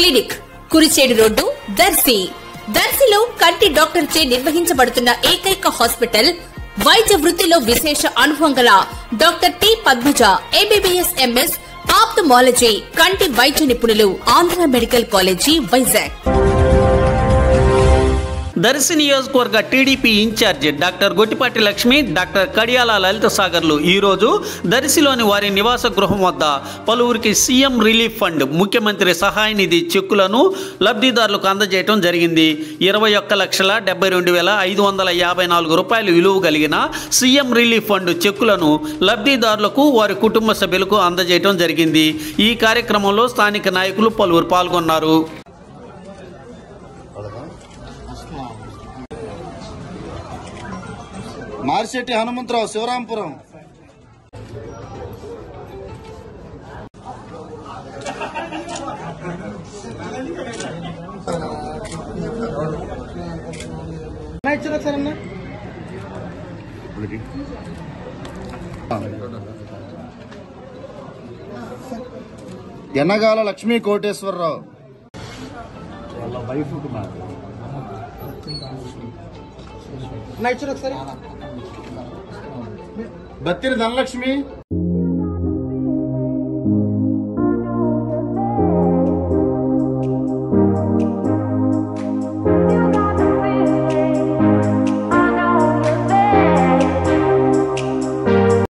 Clinic, Kurichedu road, Darsi. దర్శిలో కంటి doctor చే నిర్వహించబడుతున్న ఏకైక హాస్పిటల్. వైద్య వృత్తిలో విశేష అనుభవం గల doctor T Padmaja, MBBS MS, ophthalmology, కంటి వైద్య నిపుణులు, ఆంధ్ర మెడికల్ కాలేజీ, వైజాగ్. దర్శి నియోజకవర్గ TDP incharge doctor Gottipati Lakshmi, doctor Kadiyala Lalitha సాగర్లు ఈరోజు దర్శిలోని వారి నివాస గృహం వద్ద పలువురికి సీఎం రిలీఫ్ ఫండ్, ముఖ్యమంత్రి సహాయ నిధి చెక్కులను లబ్ధిదారులకు అందజేయడం జరిగింది. 21,72,554 రూపాయలు విలువ కలిగిన సీఎం రిలీఫ్ ఫండ్ చెక్కులను లబ్ధిదారులకు, వారి కుటుంబ సభ్యులకు అందజేయడం జరిగింది. ఈ కార్యక్రమంలో స్థానిక నాయకులు పలువురు పాల్గొన్నారు. మార్శెట్టి హనుమంతరావు, శివరాంపురం. ఎన్నగాల లక్ష్మీ కోటేశ్వరరావు. బత్తిరి ధనలక్ష్మి.